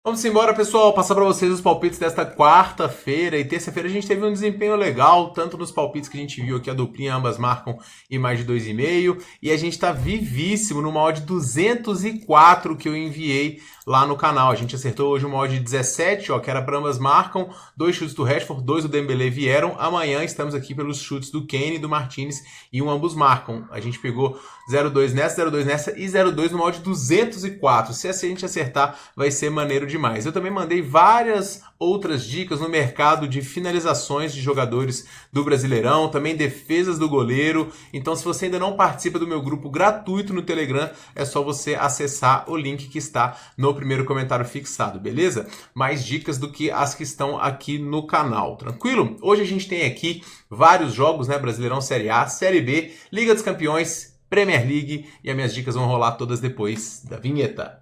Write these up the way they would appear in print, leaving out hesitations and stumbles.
Vamos embora, pessoal. Passar para vocês os palpites desta quarta-feira e terça-feira a gente teve um desempenho legal, tanto nos palpites que a gente viu aqui, a duplinha, ambas marcam em mais de 2,5, e a gente está vivíssimo numa odd de 204 que eu enviei lá no canal. A gente acertou hoje uma odd de 17, ó, que era para ambas marcam, 2 chutes do Rashford, 2 do Dembélé vieram. Amanhã estamos aqui pelos chutes do Kane e do Martinez e um ambos marcam. A gente pegou 0,2 nessa, 0,2 nessa e 0,2 numa odd de 204. Se a gente acertar, vai ser maneiro demais. Eu também mandei várias outras dicas no mercado de finalizações de jogadores do Brasileirão, também defesas do goleiro. Então, se você ainda não participa do meu grupo gratuito no Telegram, é só você acessar o link que está no primeiro comentário fixado, beleza? Mais dicas do que as que estão aqui no canal, tranquilo? Hoje a gente tem aqui vários jogos, né? Brasileirão, Série A, Série B, Liga dos Campeões, Premier League, e as minhas dicas vão rolar todas depois da vinheta.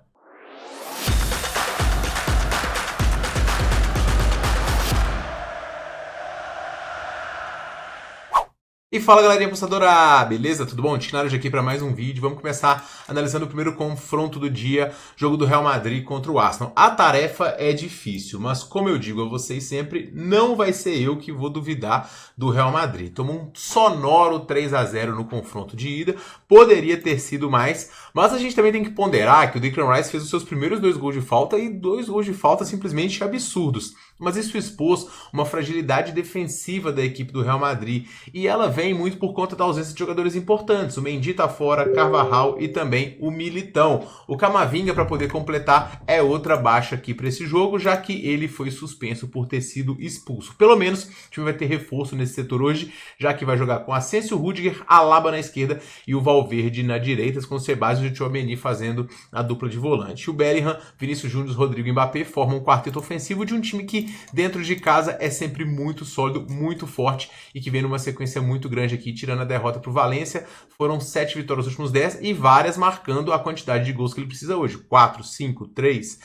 E fala, galerinha apostadora, beleza? Tudo bom? Tinário aqui para mais um vídeo. Vamos começar analisando o primeiro confronto do dia, jogo do Real Madrid contra o Arsenal. A tarefa é difícil, mas como eu digo a vocês sempre, não vai ser eu que vou duvidar do Real Madrid. Tomou um sonoro 3-0 no confronto de ida, poderia ter sido mais, mas a gente também tem que ponderar que o Declan Rice fez os seus primeiros 2 gols de falta e 2 gols de falta simplesmente absurdos. Mas isso expôs uma fragilidade defensiva da equipe do Real Madrid, e ela vem muito por conta da ausência de jogadores importantes. O Mendy tá fora, Carvajal e também o Militão. O Camavinga, para poder completar, é outra baixa aqui para esse jogo, já que ele foi suspenso por ter sido expulso. Pelo menos o time vai ter reforço nesse setor hoje, já que vai jogar com Asensio, Rudiger, Alaba na esquerda e o Valverde na direita, com o Sebastião e o Tchouaméni fazendo a dupla de volante. O Bellingham, Vinícius Júnior, Rodrigo e Mbappé formam um quarteto ofensivo de um time que dentro de casa é sempre muito sólido, muito forte e que vem numa sequência muito grande aqui, tirando a derrota para o Valência. Foram 7 vitórias nos últimos 10 e várias marcando a quantidade de gols que ele precisa hoje. 4, 5, 3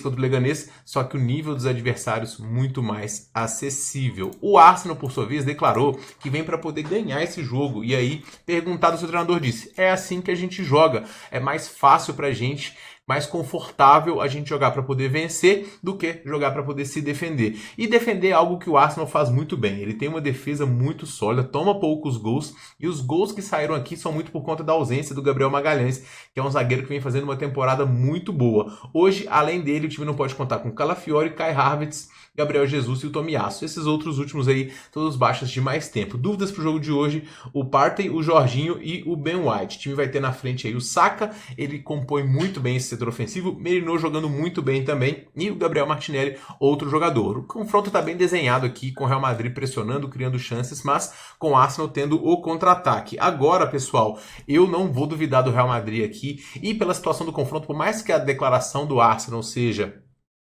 contra o Leganés, só que o nível dos adversários muito mais acessível. O Arsenal, por sua vez, declarou que vem para poder ganhar esse jogo. E aí, perguntado, o seu treinador disse: é assim que a gente joga, é mais fácil para a gente, mais confortável a gente jogar para poder vencer do que jogar para poder se defender. E defender é algo que o Arsenal faz muito bem. Ele tem uma defesa muito sólida, toma poucos gols, e os gols que saíram aqui são muito por conta da ausência do Gabriel Magalhães, que é um zagueiro que vem fazendo uma temporada muito boa. Hoje, além dele, o time não pode contar com Calafiori, Kai Havertz, Gabriel Jesus e o Tomiyasu. Esses outros últimos aí, todos baixas de mais tempo. Dúvidas pro jogo de hoje: o Partey, o Jorginho e o Ben White. O time vai ter na frente aí o Saka, ele compõe muito bem esse setor ofensivo, Merino jogando muito bem também, e o Gabriel Martinelli, outro jogador. O confronto está bem desenhado aqui, com o Real Madrid pressionando, criando chances, mas com o Arsenal tendo o contra-ataque. Agora, pessoal, eu não vou duvidar do Real Madrid aqui, e pela situação do confronto, por mais que a declaração do Arsenal seja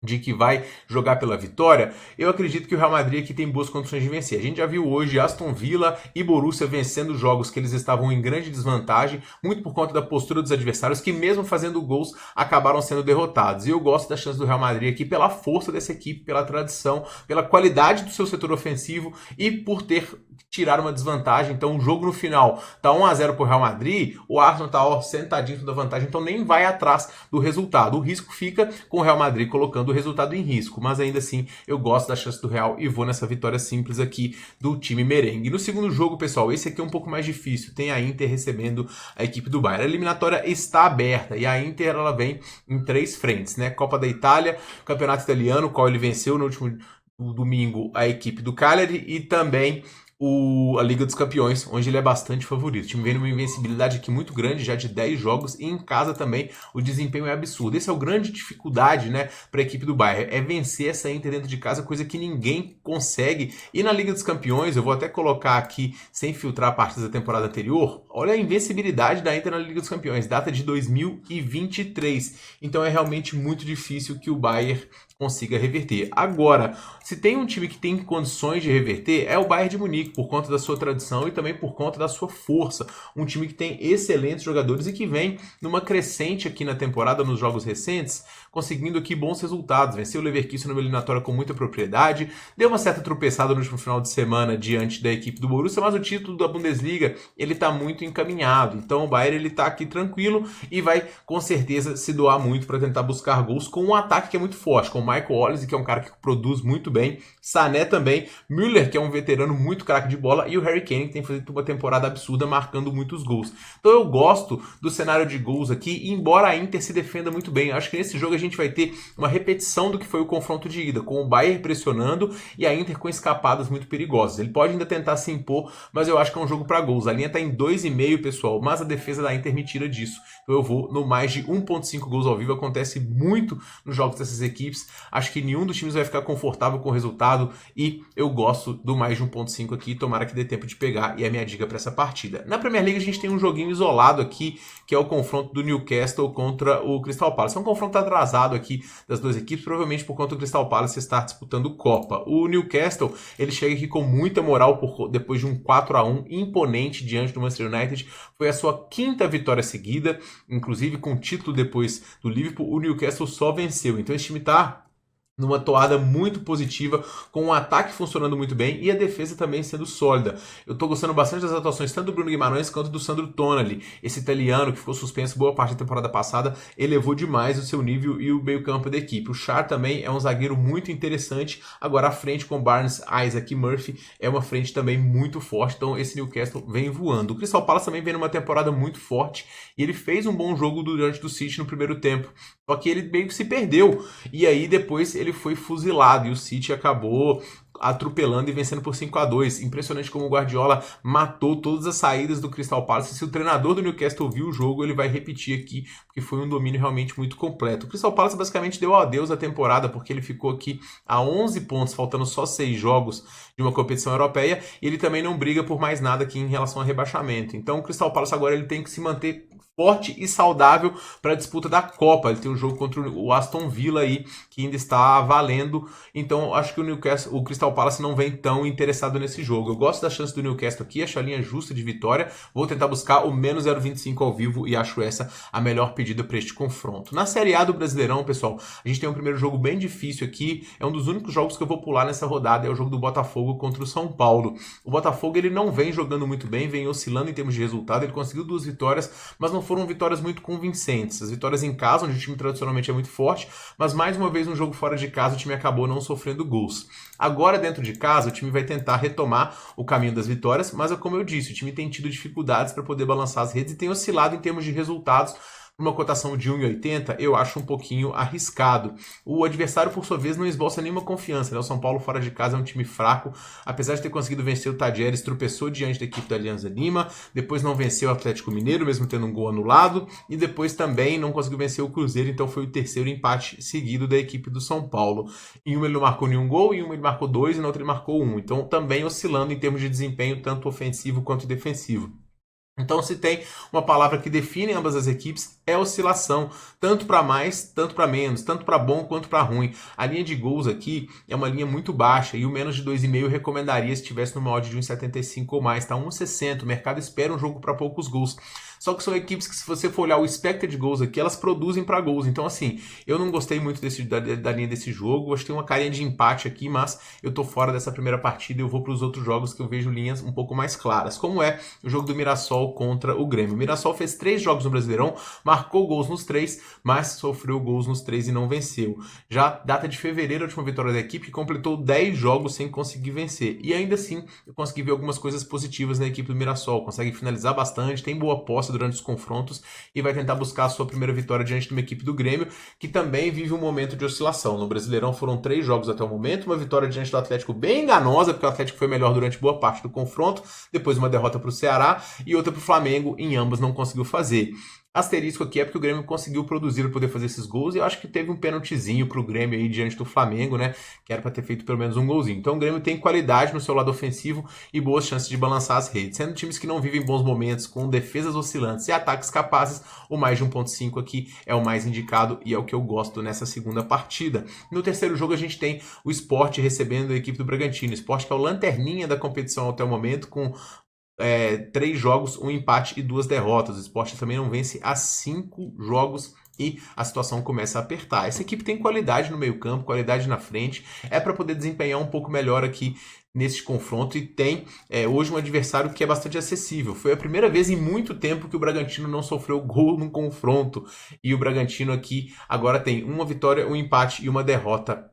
de que vai jogar pela vitória, eu acredito que o Real Madrid aqui tem boas condições de vencer. A gente já viu hoje Aston Villa e Borussia vencendo jogos que eles estavam em grande desvantagem, muito por conta da postura dos adversários, que mesmo fazendo gols, acabaram sendo derrotados. E eu gosto da chance do Real Madrid aqui pela força dessa equipe, pela tradição, pela qualidade do seu setor ofensivo e por ter tirado uma desvantagem. Então o jogo no final tá 1-0 pro Real Madrid, o Arsenal tá sentadinho da vantagem, então nem vai atrás do resultado. O risco fica com o Real Madrid colocando o resultado em risco, mas ainda assim eu gosto da chance do Real e vou nessa vitória simples aqui do time merengue. No segundo jogo, pessoal, esse aqui é um pouco mais difícil, tem a Inter recebendo a equipe do Bayern. A eliminatória está aberta e a Inter ela vem em 3 frentes, né? Copa da Itália, Campeonato Italiano, qual ele venceu no último domingo a equipe do Cagliari, e também a Liga dos Campeões, onde ele é bastante favorito. O time vem numa invencibilidade aqui muito grande, já de 10 jogos, e em casa também o desempenho é absurdo. Essa é a grande dificuldade, né, para a equipe do Bayern, é vencer essa Inter dentro de casa, coisa que ninguém consegue. E na Liga dos Campeões, eu vou até colocar aqui, sem filtrar partes da temporada anterior, olha a invencibilidade da Inter na Liga dos Campeões, data de 2023. Então é realmente muito difícil que o Bayern consiga reverter. Agora, se tem um time que tem condições de reverter, é o Bayern de Munique. por conta da sua tradição e também por conta da sua força. Um time que tem excelentes jogadores e que vem numa crescente aqui na temporada, nos jogos recentes, conseguindo aqui bons resultados. Venceu o Leverkusen numa eliminatória com muita propriedade, deu uma certa tropeçada no último final de semana diante da equipe do Borussia, mas o título da Bundesliga ele tá muito encaminhado. Então o Bayern ele tá aqui tranquilo e vai com certeza se doar muito para tentar buscar gols com um ataque que é muito forte, com o Michael Olise, que é um cara que produz muito bem, Sané também, Müller, que é um veterano muito craque de bola, e o Harry Kane, que tem feito uma temporada absurda marcando muitos gols. Então eu gosto do cenário de gols aqui, embora a Inter se defenda muito bem. Eu acho que nesse jogo a gente vai ter uma repetição do que foi o confronto de ida, com o Bayern pressionando e a Inter com escapadas muito perigosas. Ele pode ainda tentar se impor, mas eu acho que é um jogo para gols. A linha tá em 2,5, pessoal, mas a defesa da Inter me tira disso. Então eu vou no mais de 1,5 gols ao vivo. Acontece muito nos jogos dessas equipes. Acho que nenhum dos times vai ficar confortável com o resultado e eu gosto do mais de 1,5 aqui. Tomara que dê tempo de pegar e é a minha dica para essa partida. Na Premier League a gente tem um joguinho isolado aqui, que é o confronto do Newcastle contra o Crystal Palace. É um confronto atrasado aqui das duas equipes, provavelmente por conta do Crystal Palace estar disputando Copa. O Newcastle, ele chega aqui com muita moral depois de um 4-1 imponente diante do Manchester United. Foi a sua quinta vitória seguida, inclusive com título depois do Liverpool. O Newcastle só venceu, então esse time tá numa toada muito positiva, com o ataque funcionando muito bem e a defesa também sendo sólida. Eu tô gostando bastante das atuações tanto do Bruno Guimarães quanto do Sandro Tonali. Esse italiano que ficou suspenso boa parte da temporada passada, elevou demais o seu nível e o meio-campo da equipe. O Schär também é um zagueiro muito interessante. Agora a frente com Barnes, Isaac e Murphy é uma frente também muito forte, então esse Newcastle vem voando. O Crystal Palace também vem numa temporada muito forte e ele fez um bom jogo diante do City no primeiro tempo. Só que ele meio que se perdeu e aí depois ele foi fuzilado e o City acabou atropelando e vencendo por 5-2. Impressionante como o Guardiola matou todas as saídas do Crystal Palace. Se o treinador do Newcastle viu o jogo, ele vai repetir aqui, porque foi um domínio realmente muito completo. O Crystal Palace basicamente deu adeus à temporada, porque ele ficou aqui a 11 pontos, faltando só 6 jogos de uma competição europeia, e ele também não briga por mais nada aqui em relação a rebaixamento. Então o Crystal Palace agora ele tem que se manter forte e saudável para a disputa da Copa. Ele tem um jogo contra o Aston Villa aí, que ainda está valendo. Então, acho que o Crystal Palace não vem tão interessado nesse jogo. Eu gosto da chance do Newcastle aqui, acho a linha justa de vitória. Vou tentar buscar o menos 0,25 ao vivo e acho essa a melhor pedida para este confronto. Na Série A do Brasileirão, pessoal, a gente tem um primeiro jogo bem difícil aqui. É um dos únicos jogos que eu vou pular nessa rodada, é o jogo do Botafogo contra o São Paulo. O Botafogo ele não vem jogando muito bem, vem oscilando em termos de resultado. Ele conseguiu 2 vitórias, mas não foram vitórias muito convincentes. As vitórias em casa, onde o time tradicionalmente é muito forte, mas mais uma vez um jogo fora de casa o time acabou não sofrendo gols. Agora dentro de casa o time vai tentar retomar o caminho das vitórias, mas é como eu disse, o time tem tido dificuldades para poder balançar as redes e tem oscilado em termos de resultados. Uma cotação de 1,80 eu acho um pouquinho arriscado. O adversário, por sua vez, não esboça nenhuma confiança, né? O São Paulo fora de casa é um time fraco, apesar de ter conseguido vencer o Tadieres, tropeçou diante da equipe da Alianza Lima, depois não venceu o Atlético Mineiro, mesmo tendo um gol anulado, e depois também não conseguiu vencer o Cruzeiro, então foi o terceiro empate seguido da equipe do São Paulo. Em uma ele não marcou nenhum gol, em uma ele marcou 2 e na outra ele marcou 1, então também oscilando em termos de desempenho, tanto ofensivo quanto defensivo. Então, se tem uma palavra que define ambas as equipes, é oscilação, tanto para mais, tanto para menos, tanto para bom quanto para ruim. A linha de gols aqui é uma linha muito baixa e o menos de 2,5 eu recomendaria se tivesse numa odd de 1,75 ou mais, tá? 1,60, o mercado espera um jogo para poucos gols. Só que são equipes que, se você for olhar o expected goals aqui, elas produzem para gols. Então, assim, eu não gostei muito da linha desse jogo. Acho que tem uma carinha de empate aqui, mas eu tô fora dessa primeira partida e eu vou para os outros jogos que eu vejo linhas um pouco mais claras. Como é o jogo do Mirassol contra o Grêmio. O Mirassol fez 3 jogos no Brasileirão, marcou gols nos 3, mas sofreu gols nos 3 e não venceu. Já data de fevereiro, a última vitória da equipe, que completou 10 jogos sem conseguir vencer. E ainda assim, eu consegui ver algumas coisas positivas na equipe do Mirassol. Consegue finalizar bastante, tem boa posse durante os confrontos e vai tentar buscar a sua primeira vitória diante de uma equipe do Grêmio, que também vive um momento de oscilação. No Brasileirão foram 3 jogos até o momento, uma vitória diante do Atlético bem enganosa, porque o Atlético foi melhor durante boa parte do confronto, depois uma derrota para o Ceará e outra para o Flamengo, em ambas não conseguiu fazer. Asterisco aqui é porque o Grêmio conseguiu produzir para poder fazer esses gols e eu acho que teve um pênaltizinho pro Grêmio aí diante do Flamengo, né? Que era para ter feito pelo menos um golzinho. Então o Grêmio tem qualidade no seu lado ofensivo e boas chances de balançar as redes. Sendo times que não vivem bons momentos, com defesas oscilantes e ataques capazes, o mais de 1.5 aqui é o mais indicado e é o que eu gosto nessa segunda partida. No terceiro jogo a gente tem o Sport recebendo a equipe do Bragantino. O Sport que é o lanterninha da competição até o momento, com 3 jogos, um empate e 2 derrotas. O Sport também não vence há 5 jogos e a situação começa a apertar. Essa equipe tem qualidade no meio-campo, qualidade na frente, é para poder desempenhar um pouco melhor aqui nesse confronto e tem hoje um adversário que é bastante acessível. Foi a primeira vez em muito tempo que o Bragantino não sofreu gol num confronto e o Bragantino aqui agora tem uma vitória, um empate e uma derrota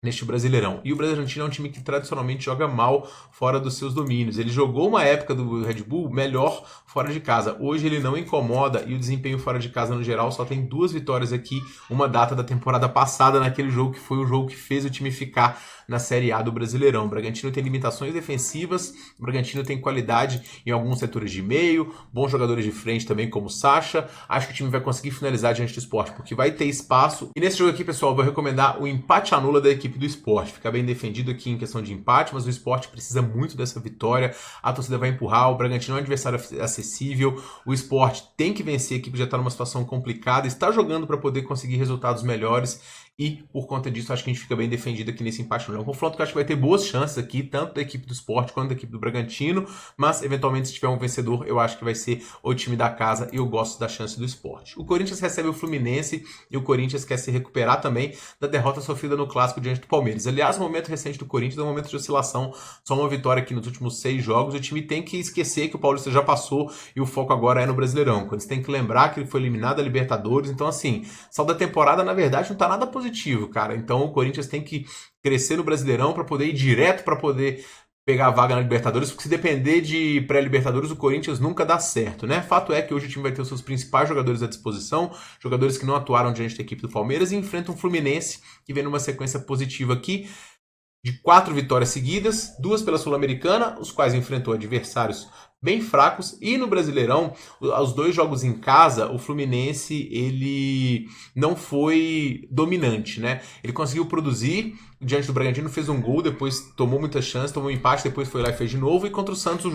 neste Brasileirão. E o Bragantino é um time que tradicionalmente joga mal fora dos seus domínios. Ele jogou uma época do Red Bull melhor fora de casa. Hoje ele não incomoda e o desempenho fora de casa no geral só tem 2 vitórias aqui, uma data da temporada passada naquele jogo que foi o jogo que fez o time ficar na Série A do Brasileirão. O Bragantino tem limitações defensivas, o Bragantino tem qualidade em alguns setores de meio, bons jogadores de frente também como o Sacha. Acho que o time vai conseguir finalizar diante do Sport, porque vai ter espaço. E nesse jogo aqui, pessoal, eu vou recomendar o empate anula da equipe do Sport. Fica bem defendido aqui em questão de empate, mas o Sport precisa muito dessa vitória. A torcida vai empurrar, o Bragantino é um adversário acessível, o Sport tem que vencer, a equipe já está numa situação complicada, está jogando para poder conseguir resultados melhores e por conta disso acho que a gente fica bem defendido aqui nesse empate anula. É um confronto que eu acho que vai ter boas chances aqui, tanto da equipe do Sport quanto da equipe do Bragantino, mas eventualmente se tiver um vencedor eu acho que vai ser o time da casa e eu gosto da chance do Sport. O Corinthians recebe o Fluminense e o Corinthians quer se recuperar também da derrota sofrida no Clássico diante do Palmeiras. Aliás, o momento recente do Corinthians é um momento de oscilação, só uma vitória aqui nos últimos 6 jogos. O time tem que esquecer que o Paulista já passou e o foco agora é no Brasileirão. Quando você tem que lembrar que ele foi eliminado da Libertadores, então assim, saldo da temporada na verdade não tá nada positivo, cara. Então o Corinthians tem que crescer no Brasileirão para poder ir direto para poder pegar a vaga na Libertadores, porque se depender de pré-Libertadores, o Corinthians nunca dá certo, né? Fato é que hoje o time vai ter os seus principais jogadores à disposição, jogadores que não atuaram diante da equipe do Palmeiras e enfrenta um Fluminense que vem numa sequência positiva aqui, de 4 vitórias seguidas, 2 pela Sul-Americana, os quais enfrentou adversários bem fracos, e no Brasileirão, os 2 jogos em casa, o Fluminense ele não foi dominante, né? Ele conseguiu produzir diante do Bragantino, fez um gol, depois tomou muitas chances, tomou um empate, depois foi lá e fez de novo, e contra o Santos o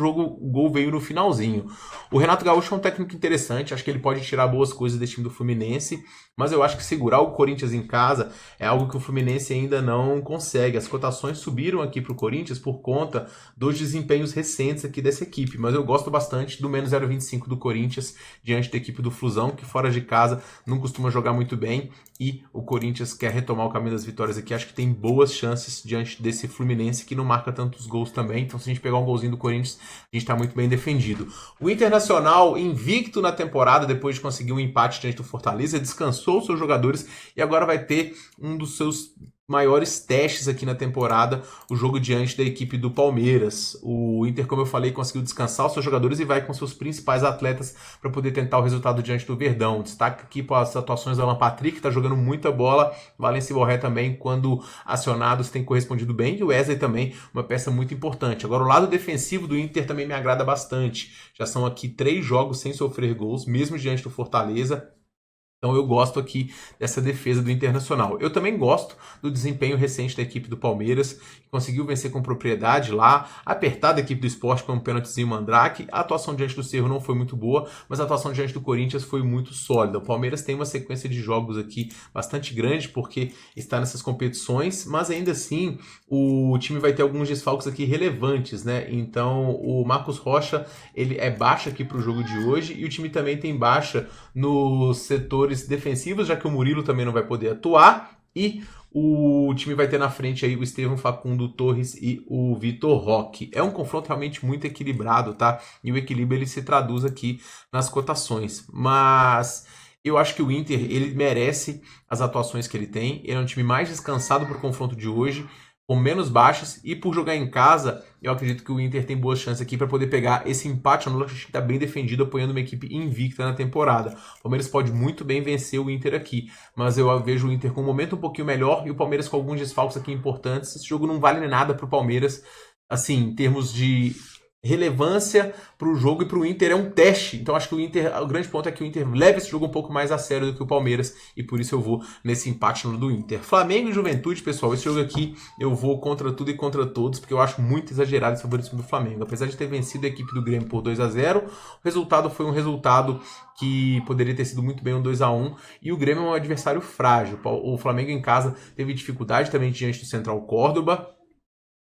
gol veio no finalzinho. O Renato Gaúcho é um técnico interessante, acho que ele pode tirar boas coisas desse time do Fluminense, mas eu acho que segurar o Corinthians em casa é algo que o Fluminense ainda não consegue. As cotações subiram aqui para o Corinthians por conta dos desempenhos recentes aqui dessa equipe, mas eu gosto bastante do menos 0,25 do Corinthians diante da equipe do Flusão, que fora de casa não costuma jogar muito bem, e o Corinthians quer retomar o caminho das vitórias aqui, acho que tem boas chances diante desse Fluminense que não marca tantos gols também, então se a gente pegar um golzinho do Corinthians, a gente está muito bem defendido. O Internacional, invicto na temporada, depois de conseguir um empate diante do Fortaleza, descansou os seus jogadores e agora vai ter um dos seus maiores testes aqui na temporada, o jogo diante da equipe do Palmeiras. O Inter, como eu falei, conseguiu descansar os seus jogadores e vai com seus principais atletas para poder tentar o resultado diante do Verdão. Destaque aqui para as atuações do Alan Patrick, que está jogando muita bola. Valencia e Borré também, quando acionados, tem correspondido bem. E o Wesley também, uma peça muito importante. Agora, o lado defensivo do Inter também me agrada bastante. Já são aqui 3 jogos sem sofrer gols, mesmo diante do Fortaleza. Então eu gosto aqui dessa defesa do Internacional. Eu também gosto do desempenho recente da equipe do Palmeiras, que conseguiu vencer com propriedade lá, apertar da equipe do Sport com um pênaltizinho Mandrake. A atuação diante do Cerro não foi muito boa, mas a atuação diante do Corinthians foi muito sólida. O Palmeiras tem uma sequência de jogos aqui bastante grande, porque está nessas competições, mas ainda assim o time vai ter alguns desfalques aqui relevantes, né? Então o Marcos Rocha, ele é baixa aqui para o jogo de hoje, e o time também tem baixa no setor defensivos, já que o Murilo também não vai poder atuar, e o time vai ter na frente aí o Estevão Facundo Torres e o Vitor Roque. É um confronto realmente muito equilibrado, tá? E o equilíbrio ele se traduz aqui nas cotações, mas eu acho que o Inter ele merece as atuações que ele tem. Ele é um time mais descansado para o confronto de hoje, com menos baixas, e por jogar em casa, eu acredito que o Inter tem boas chances aqui para poder pegar esse empate anula, que está bem defendido, apoiando uma equipe invicta na temporada. O Palmeiras pode muito bem vencer o Inter aqui, mas eu vejo o Inter com um momento um pouquinho melhor e o Palmeiras com alguns desfalques aqui importantes. Esse jogo não vale nada para o Palmeiras, assim, em termos de relevância para o jogo e para o Inter é um teste. Então acho que o grande ponto é que o Inter leva esse jogo um pouco mais a sério do que o Palmeiras e por isso eu vou nesse empate no do Inter. Flamengo e Juventude, pessoal, esse jogo aqui eu vou contra tudo e contra todos porque eu acho muito exagerado esse favoritismo do Flamengo. Apesar de ter vencido a equipe do Grêmio por 2-0, o resultado foi um resultado que poderia ter sido muito bem um 2-1 e o Grêmio é um adversário frágil. O Flamengo em casa teve dificuldade também diante do Central Córdoba.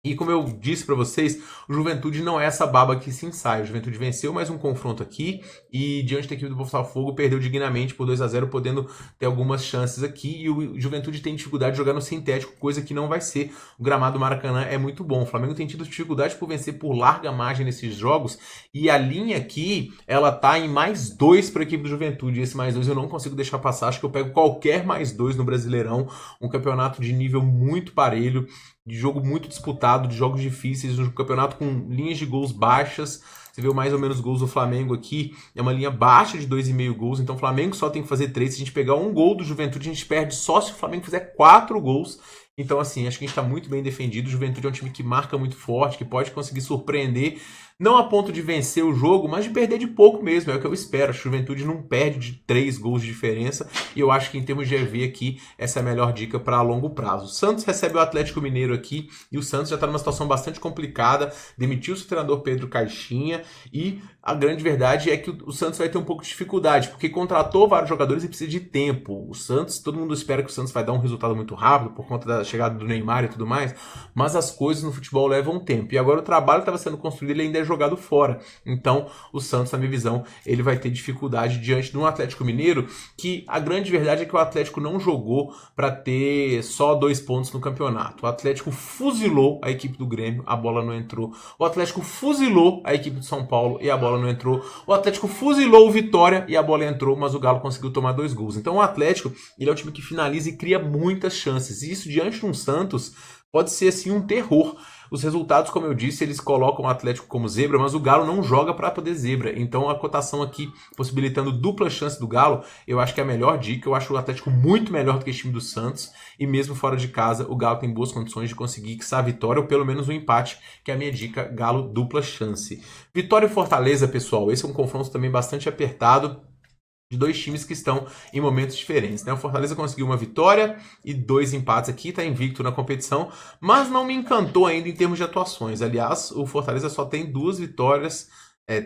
E como eu disse para vocês, o Juventude não é essa baba que se ensaia. O Juventude venceu mais um confronto aqui e diante da equipe do Botafogo perdeu dignamente por 2-0, podendo ter algumas chances aqui. E o Juventude tem dificuldade de jogar no sintético, coisa que não vai ser. O gramado do Maracanã é muito bom. O Flamengo tem tido dificuldade por vencer por larga margem nesses jogos e a linha aqui, ela tá em +2 para a equipe do Juventude. Esse +2 eu não consigo deixar passar. Acho que eu pego qualquer +2 no Brasileirão. Um campeonato de nível muito parelho, de jogo muito disputado, de jogos difíceis, um campeonato com linhas de gols baixas. Você vê mais ou menos gols do Flamengo aqui, é uma linha baixa de 2,5 gols, então o Flamengo só tem que fazer 3. Se a gente pegar um gol do Juventude, a gente perde só se o Flamengo fizer 4 gols. Então, assim, acho que a gente está muito bem defendido. O Juventude é um time que marca muito forte, que pode conseguir surpreender, não a ponto de vencer o jogo, mas de perder de pouco mesmo, é o que eu espero. A Juventude não perde de 3 gols de diferença, e eu acho que em termos de EV aqui, essa é a melhor dica para longo prazo. O Santos recebe o Atlético Mineiro aqui, e o Santos já está numa situação bastante complicada, demitiu o treinador Pedro Caixinha, e a grande verdade é que o Santos vai ter um pouco de dificuldade, porque contratou vários jogadores e precisa de tempo. O Santos, todo mundo espera que o Santos vai dar um resultado muito rápido, por conta da chegada do Neymar e tudo mais, mas as coisas no futebol levam tempo, e agora o trabalho estava sendo construído, ele ainda é jogado fora. Então, o Santos, na minha visão, ele vai ter dificuldade diante de um Atlético Mineiro, que a grande verdade é que o Atlético não jogou para ter só 2 pontos no campeonato. O Atlético fuzilou a equipe do Grêmio, a bola não entrou. O Atlético fuzilou a equipe de São Paulo e a bola não entrou. O Atlético fuzilou o Vitória e a bola entrou, mas o Galo conseguiu tomar 2 gols. Então, o Atlético, ele é um time que finaliza e cria muitas chances. E isso diante de um Santos pode ser assim um terror. Os resultados, como eu disse, eles colocam o Atlético como zebra, mas o Galo não joga para poder zebra. Então a cotação aqui, possibilitando dupla chance do Galo, eu acho que é a melhor dica. Eu acho o Atlético muito melhor do que o time do Santos. E mesmo fora de casa, o Galo tem boas condições de conseguir essa vitória, ou pelo menos um empate, que é a minha dica, Galo dupla chance. Vitória e Fortaleza, pessoal, esse é um confronto também bastante apertado, de 2 times que estão em momentos diferentes, né? O Fortaleza conseguiu uma vitória e 2 empates aqui, está invicto na competição, mas não me encantou ainda em termos de atuações. Aliás, o Fortaleza só tem 2 vitórias,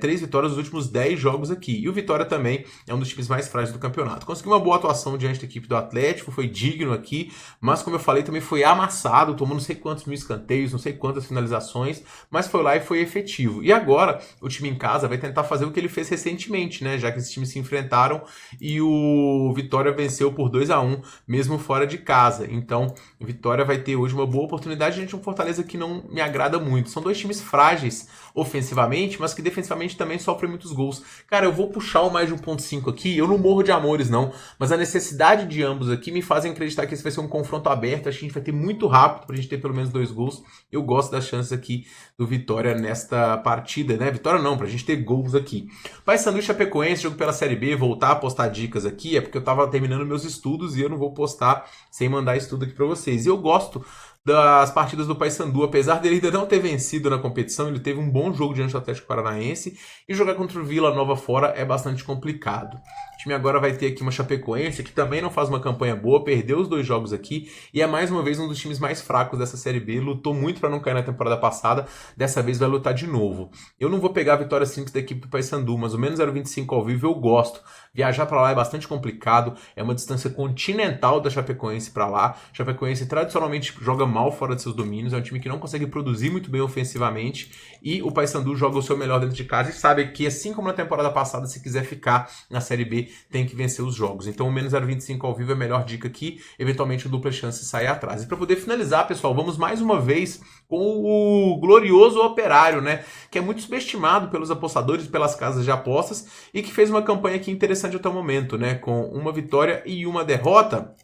3 vitórias nos últimos 10 jogos aqui. E o Vitória também é um dos times mais frágeis do campeonato. Conseguiu uma boa atuação diante da equipe do Atlético, foi digno aqui, mas como eu falei, também foi amassado, tomou não sei quantos mil escanteios, não sei quantas finalizações, mas foi lá e foi efetivo. E agora, o time em casa vai tentar fazer o que ele fez recentemente, né? Já que esses times se enfrentaram e o Vitória venceu por 2-1, mesmo fora de casa. Então, o Vitória vai ter hoje uma boa oportunidade diante de um Fortaleza que não me agrada muito. São 2 times frágeis ofensivamente, mas que defensivamente também sofrem muitos gols. Cara, eu vou puxar o mais de 1.5 aqui, eu não morro de amores não, mas a necessidade de ambos aqui me fazem acreditar que esse vai ser um confronto aberto, acho que a gente vai ter muito rápido pra gente ter pelo menos 2 gols. Eu gosto das chances aqui do Vitória nesta partida, né? Vitória não, pra gente ter gols aqui. Paysandu e Chapecoense, jogo pela Série B, voltar a postar dicas aqui, é porque eu tava terminando meus estudos e eu não vou postar sem mandar estudo aqui pra vocês. E eu gosto das partidas do Paysandu, apesar dele ainda não ter vencido na competição, ele teve um bom jogo diante do Atlético Paranaense, e jogar contra o Vila Nova fora é bastante complicado. O time agora vai ter aqui uma Chapecoense, que também não faz uma campanha boa, perdeu os 2 jogos aqui, e é mais uma vez um dos times mais fracos dessa Série B, lutou muito para não cair na temporada passada, dessa vez vai lutar de novo. Eu não vou pegar a vitória simples da equipe do Paysandu, mas o menos 0,25 ao vivo eu gosto. Viajar para lá é bastante complicado, é uma distância continental da Chapecoense para lá. Chapecoense tradicionalmente joga mal fora de seus domínios, é um time que não consegue produzir muito bem ofensivamente, e o Paysandu joga o seu melhor dentro de casa e sabe que, assim como na temporada passada, se quiser ficar na Série B, tem que vencer os jogos. Então o menos 0,25 ao vivo é a melhor dica aqui, eventualmente o dupla chance de sair atrás. E para poder finalizar, pessoal, vamos mais uma vez com o glorioso Operário, né? Que é muito subestimado pelos apostadores, pelas casas de apostas, e que fez uma campanha aqui interessante até o momento, né? Com uma vitória e uma derrota.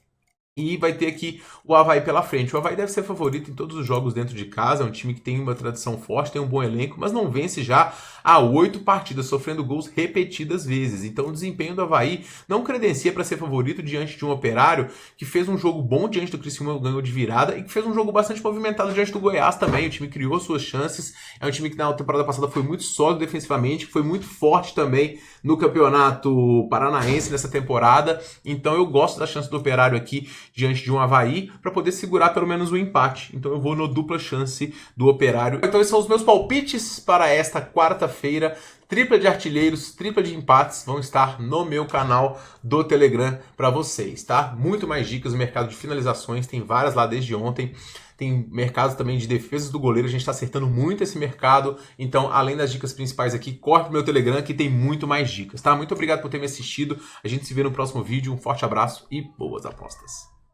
E vai ter aqui o Avaí pela frente. O Avaí deve ser favorito em todos os jogos dentro de casa. É um time que tem uma tradição forte, tem um bom elenco, mas não vence já há 8 partidas, sofrendo gols repetidas vezes. Então o desempenho do Avaí não credencia para ser favorito diante de um Operário que fez um jogo bom diante do Criciúma, ganhou de virada, e que fez um jogo bastante movimentado diante do Goiás também. O time criou suas chances. É um time que na temporada passada foi muito sólido defensivamente, que foi muito forte também no Campeonato Paranaense nessa temporada. Então eu gosto da chance do Operário aqui diante de um Avaí para poder segurar pelo menos o empate. Então eu vou no dupla chance do Operário. Então esses são os meus palpites para esta quarta-feira. Tripla de artilheiros, tripla de empates vão estar no meu canal do Telegram para vocês, tá? Muito mais dicas no mercado de finalizações, tem várias lá desde ontem. Tem mercado também de defesas do goleiro, a gente está acertando muito esse mercado. Então, além das dicas principais aqui, corre pro meu Telegram que tem muito mais dicas, tá? Muito obrigado por ter me assistido. A gente se vê no próximo vídeo. Um forte abraço e boas apostas.